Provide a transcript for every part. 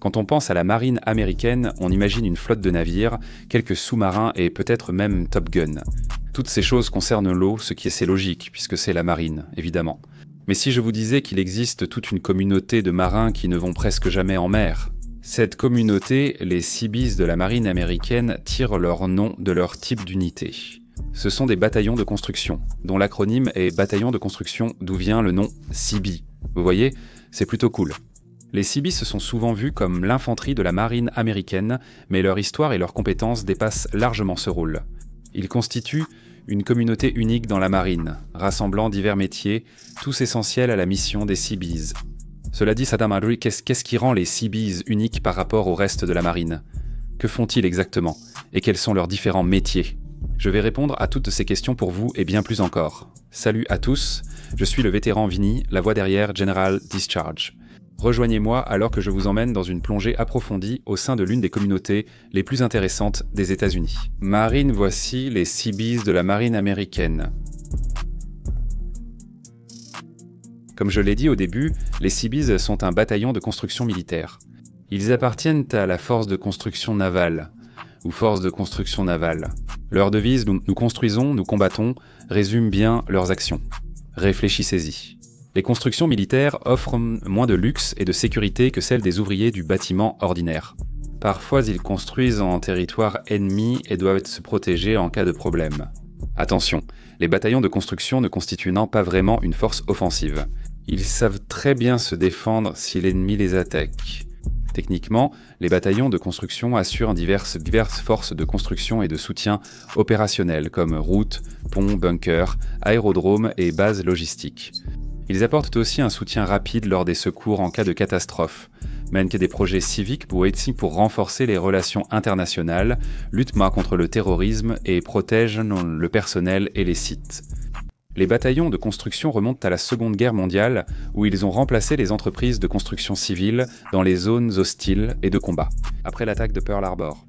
Quand on pense à la marine américaine, on imagine une flotte de navires, quelques sous-marins et peut-être même Top Gun. Toutes ces choses concernent l'eau, ce qui est assez logique, puisque c'est la marine, évidemment. Mais si je vous disais qu'il existe toute une communauté de marins qui ne vont presque jamais en mer? Cette communauté, les Seabees de la marine américaine, tirent leur nom de leur type d'unité. Ce sont des bataillons de construction, dont l'acronyme est Bataillon de construction, d'où vient le nom Seabee. Vous voyez, c'est plutôt cool. Les Seabees se sont souvent vus comme l'infanterie de la marine américaine, mais leur histoire et leurs compétences dépassent largement ce rôle. Ils constituent une communauté unique dans la marine, rassemblant divers métiers, tous essentiels à la mission des Seabees. Cela dit, Saddam Adri, qu'est-ce qui rend les Seabees uniques par rapport au reste de la marine? Que font-ils exactement? Et quels sont leurs différents métiers? Je vais répondre à toutes ces questions pour vous et bien plus encore. Salut à tous, je suis le vétéran Vinny, la voix derrière General Discharge. Rejoignez-moi alors que je vous emmène dans une plongée approfondie au sein de l'une des communautés les plus intéressantes des États-Unis. Marine, voici les Seabees de la marine américaine. Comme je l'ai dit au début, les Seabees sont un bataillon de construction militaire. Ils appartiennent à la force de construction navale, ou force de construction navale. Leur devise « Nous construisons, nous combattons » résume bien leurs actions. Réfléchissez-y. Les constructions militaires offrent moins de luxe et de sécurité que celles des ouvriers du bâtiment ordinaire. Parfois, ils construisent en territoire ennemi et doivent se protéger en cas de problème. Attention, les bataillons de construction ne constituent pas vraiment une force offensive. Ils savent très bien se défendre si l'ennemi les attaque. Techniquement, les bataillons de construction assurent diverses forces de construction et de soutien opérationnels comme routes, ponts, bunkers, aérodromes et bases logistiques. Ils apportent aussi un soutien rapide lors des secours en cas de catastrophe, mènent des projets civiques pour renforcer les relations internationales, luttent contre le terrorisme et protègent le personnel et les sites. Les bataillons de construction remontent à la Seconde Guerre mondiale, où ils ont remplacé les entreprises de construction civile dans les zones hostiles et de combat, après l'attaque de Pearl Harbor.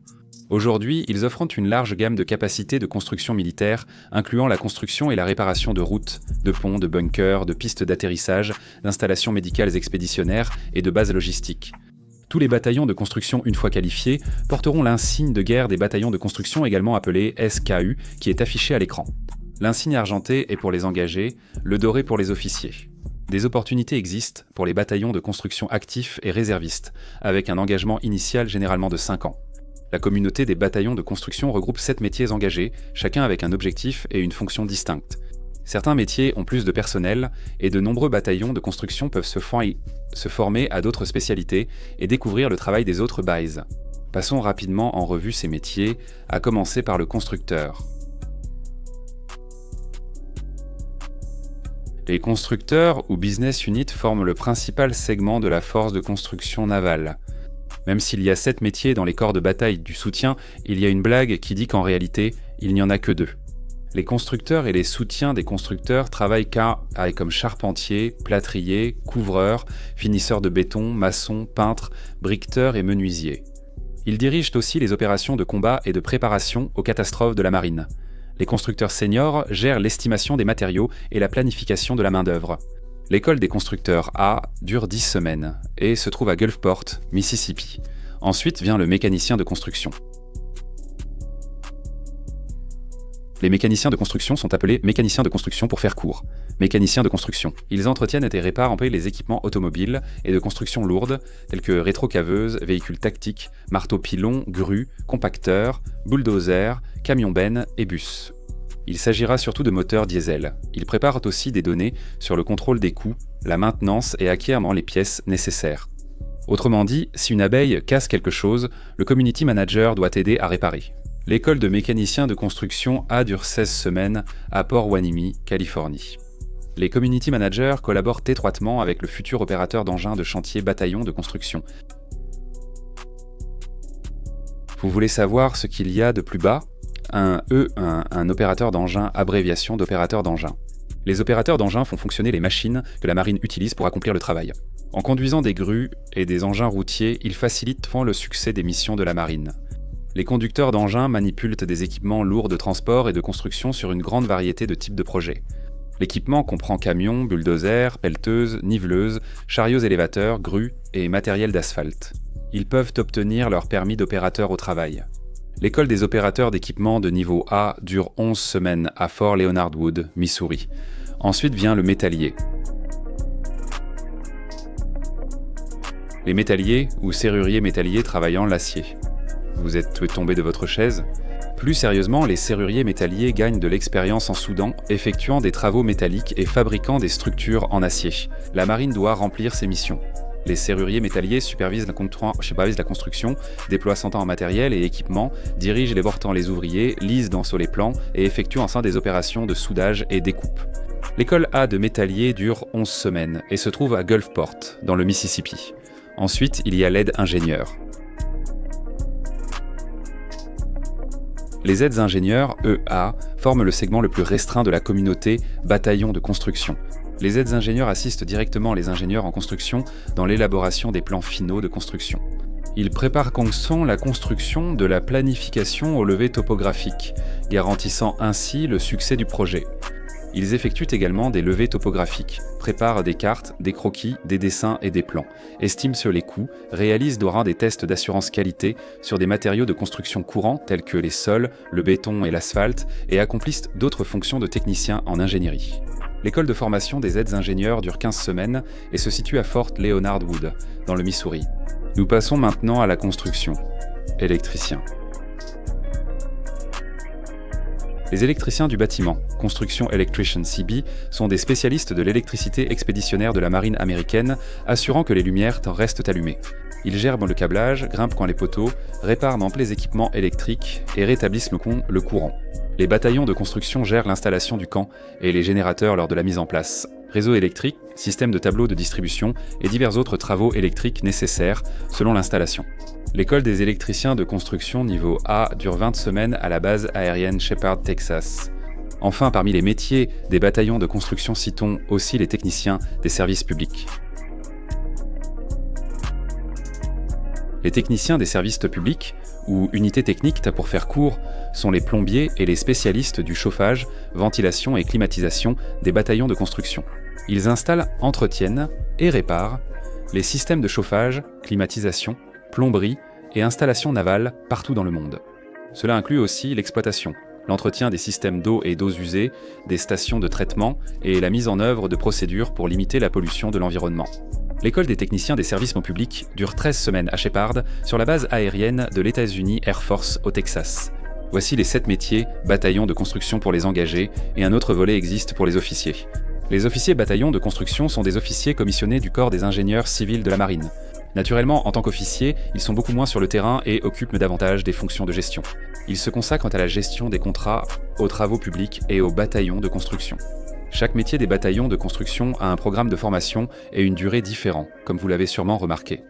Aujourd'hui, ils offrent une large gamme de capacités de construction militaire, incluant la construction et la réparation de routes, de ponts, de bunkers, de pistes d'atterrissage, d'installations médicales expéditionnaires et de bases logistiques. Tous les bataillons de construction, une fois qualifiés, porteront l'insigne de guerre des bataillons de construction, également appelé SKU, qui est affiché à l'écran. L'insigne argenté est pour les engagés, le doré pour les officiers. Des opportunités existent pour les bataillons de construction actifs et réservistes, avec un engagement initial généralement de 5 ans. La communauté des bataillons de construction regroupe 7 métiers engagés, chacun avec un objectif et une fonction distincte. Certains métiers ont plus de personnel, et de nombreux bataillons de construction peuvent se former à d'autres spécialités et découvrir le travail des autres BAIS. Passons rapidement en revue ces métiers, à commencer par le constructeur. Les constructeurs ou business units forment le principal segment de la force de construction navale. Même s'il y a 7 métiers dans les corps de bataille du soutien, il y a une blague qui dit qu'en réalité, il n'y en a que 2. Les constructeurs et les soutiens des constructeurs travaillent comme charpentiers, plâtriers, couvreurs, finisseurs de béton, maçons, peintres, briqueteurs et menuisiers. Ils dirigent aussi les opérations de combat et de préparation aux catastrophes de la marine. Les constructeurs seniors gèrent l'estimation des matériaux et la planification de la main-d'œuvre. L'école des constructeurs A dure 10 semaines et se trouve à Gulfport, Mississippi. Ensuite vient le mécanicien de construction. Les mécaniciens de construction sont appelés mécaniciens de construction pour faire court. Mécaniciens de construction. Ils entretiennent et réparent les équipements automobiles et de construction lourdes, tels que rétrocaveuses, véhicules tactiques, marteaux-pilons, grues, compacteurs, bulldozers, camions-bennes et bus. Il s'agira surtout de moteurs diesel. Ils préparent aussi des données sur le contrôle des coûts, la maintenance et acquièrent les pièces nécessaires. Autrement dit, si une abeille casse quelque chose, le community manager doit aider à réparer. L'école de mécaniciens de construction A dure 16 semaines à Port Hueneme, Californie. Les community managers collaborent étroitement avec le futur opérateur d'engins de chantier bataillon de construction. Vous voulez savoir ce qu'il y a de plus bas ? Un opérateur d'engin, abréviation d'opérateur d'engin. Les opérateurs d'engins font fonctionner les machines que la marine utilise pour accomplir le travail. En conduisant des grues et des engins routiers, ils facilitent le succès des missions de la marine. Les conducteurs d'engins manipulent des équipements lourds de transport et de construction sur une grande variété de types de projets. L'équipement comprend camions, bulldozers, pelleteuses, niveleuses, chariots élévateurs, grues et matériel d'asphalte. Ils peuvent obtenir leur permis d'opérateur au travail. L'école des opérateurs d'équipement de niveau A dure 11 semaines à Fort Leonard Wood, Missouri. Ensuite vient le métallier. Les métalliers ou serruriers métalliers travaillant l'acier. Vous êtes tombé de votre chaise ? Plus sérieusement, les serruriers métalliers gagnent de l'expérience en soudant, effectuant des travaux métalliques et fabriquant des structures en acier. La marine doit remplir ses missions. Les serruriers métalliers supervisent la construction, déploient son temps en matériel et équipement, dirigent et portant les ouvriers, lisent sur les plans et effectuent enfin des opérations de soudage et découpe. L'école A de métallier dure 11 semaines et se trouve à Gulfport, dans le Mississippi. Ensuite, il y a l'aide-ingénieur. Les aides-ingénieurs, EA, forment le segment le plus restreint de la communauté bataillon de construction. Les aides-ingénieurs assistent directement les ingénieurs en construction dans l'élaboration des plans finaux de construction. Ils préparent la construction de la planification au levé topographique, garantissant ainsi le succès du projet. Ils effectuent également des levées topographiques, préparent des cartes, des croquis, des dessins et des plans, estiment sur les coûts, réalisent des tests d'assurance qualité sur des matériaux de construction courants tels que les sols, le béton et l'asphalte, et accomplissent d'autres fonctions de techniciens en ingénierie. L'école de formation des aides-ingénieurs dure 15 semaines et se situe à Fort Leonard Wood, dans le Missouri. Nous passons maintenant à la construction. Électricien. Les électriciens du bâtiment, Construction Electrician CB, sont des spécialistes de l'électricité expéditionnaire de la marine américaine, assurant que les lumières restent allumées. Ils gèrent le câblage, grimpent les poteaux, réparent les équipements électriques et rétablissent le courant. Les bataillons de construction gèrent l'installation du camp et les générateurs lors de la mise en place, réseau électrique, système de tableaux de distribution et divers autres travaux électriques nécessaires selon l'installation. L'école des électriciens de construction niveau A dure 20 semaines à la base aérienne Sheppard, Texas. Enfin, parmi les métiers des bataillons de construction, citons aussi les techniciens des services publics. Les techniciens des services publics, ou unités techniques pour faire court, sont les plombiers et les spécialistes du chauffage, ventilation et climatisation des bataillons de construction. Ils installent, entretiennent et réparent les systèmes de chauffage, climatisation, plomberie et installations navales partout dans le monde. Cela inclut aussi l'exploitation, l'entretien des systèmes d'eau et d'eaux usées, des stations de traitement et la mise en œuvre de procédures pour limiter la pollution de l'environnement. L'école des techniciens des services publics dure 13 semaines à Sheppard, sur la base aérienne de l'États-Unis Air Force au Texas. Voici les 7 métiers, bataillons de construction pour les engagés, et un autre volet existe pour les officiers. Les officiers bataillons de construction sont des officiers commissionnés du corps des ingénieurs civils de la marine. Naturellement, en tant qu'officiers, ils sont beaucoup moins sur le terrain et occupent davantage des fonctions de gestion. Ils se consacrent à la gestion des contrats, aux travaux publics et aux bataillons de construction. Chaque métier des bataillons de construction a un programme de formation et une durée différente, comme vous l'avez sûrement remarqué.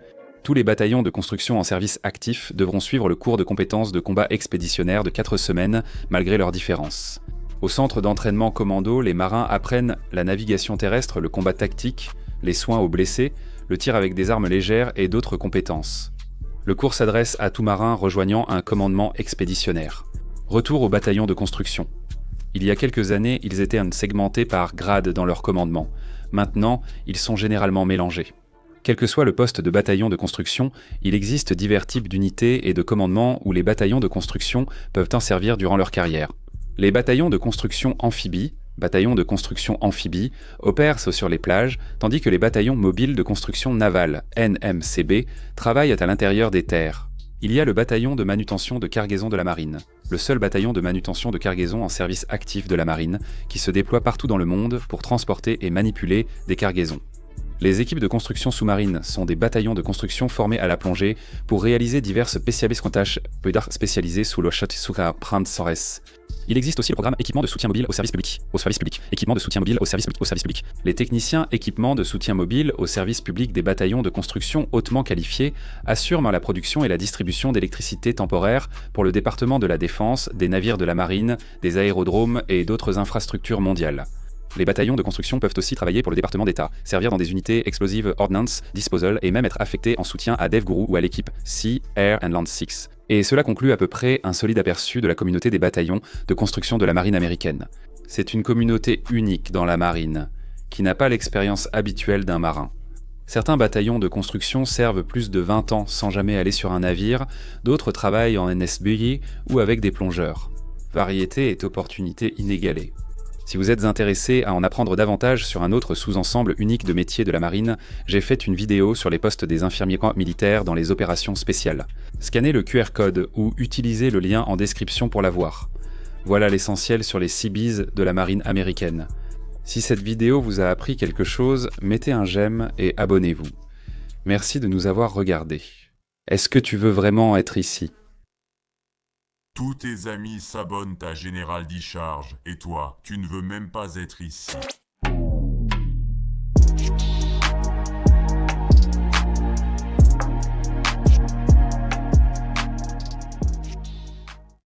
Tous les bataillons de construction en service actif devront suivre le cours de compétences de combat expéditionnaire de 4 semaines, malgré leurs différences. Au centre d'entraînement commando, les marins apprennent la navigation terrestre, le combat tactique, les soins aux blessés, le tir avec des armes légères et d'autres compétences. Le cours s'adresse à tout marin rejoignant un commandement expéditionnaire. Retour au bataillon de construction. Il y a quelques années, ils étaient segmentés par grade dans leur commandement. Maintenant, ils sont généralement mélangés. Quel que soit le poste de bataillon de construction, il existe divers types d'unités et de commandements où les bataillons de construction peuvent en servir durant leur carrière. Les bataillons de construction amphibies, opèrent sur les plages, tandis que les bataillons mobiles de construction navale, NMCB, travaillent à l'intérieur des terres. Il y a le bataillon de manutention de cargaison de la marine, le seul bataillon de manutention de cargaison en service actif de la marine, qui se déploie partout dans le monde pour transporter et manipuler des cargaisons. Les équipes de construction sous-marine sont des bataillons de construction formés à la plongée pour réaliser diverses tâches spécialisées sous le Sores. Il existe aussi le programme équipement de soutien mobile au service public. Équipement de soutien mobile au service public. Les techniciens équipements de soutien mobile au service public des bataillons de construction hautement qualifiés assurent la production et la distribution d'électricité temporaire pour le département de la défense, des navires de la marine, des aérodromes et d'autres infrastructures mondiales. Les bataillons de construction peuvent aussi travailler pour le département d'État, servir dans des unités Explosive Ordnance Disposal et même être affectés en soutien à DevGuru ou à l'équipe Sea, Air and Land 6. Et cela conclut à peu près un solide aperçu de la communauté des bataillons de construction de la marine américaine. C'est une communauté unique dans la marine, qui n'a pas l'expérience habituelle d'un marin. Certains bataillons de construction servent plus de 20 ans sans jamais aller sur un navire, d'autres travaillent en NSBI ou avec des plongeurs. Variété et opportunité inégalées. Si vous êtes intéressé à en apprendre davantage sur un autre sous-ensemble unique de métiers de la marine, j'ai fait une vidéo sur les postes des infirmiers militaires dans les opérations spéciales. Scannez le QR code ou utilisez le lien en description pour la voir. Voilà l'essentiel sur les Seabees de la marine américaine. Si cette vidéo vous a appris quelque chose, mettez un j'aime et abonnez-vous. Merci de nous avoir regardés. Est-ce que tu veux vraiment être ici ? Tous tes amis s'abonnent à Général Discharge, et toi, tu ne veux même pas être ici.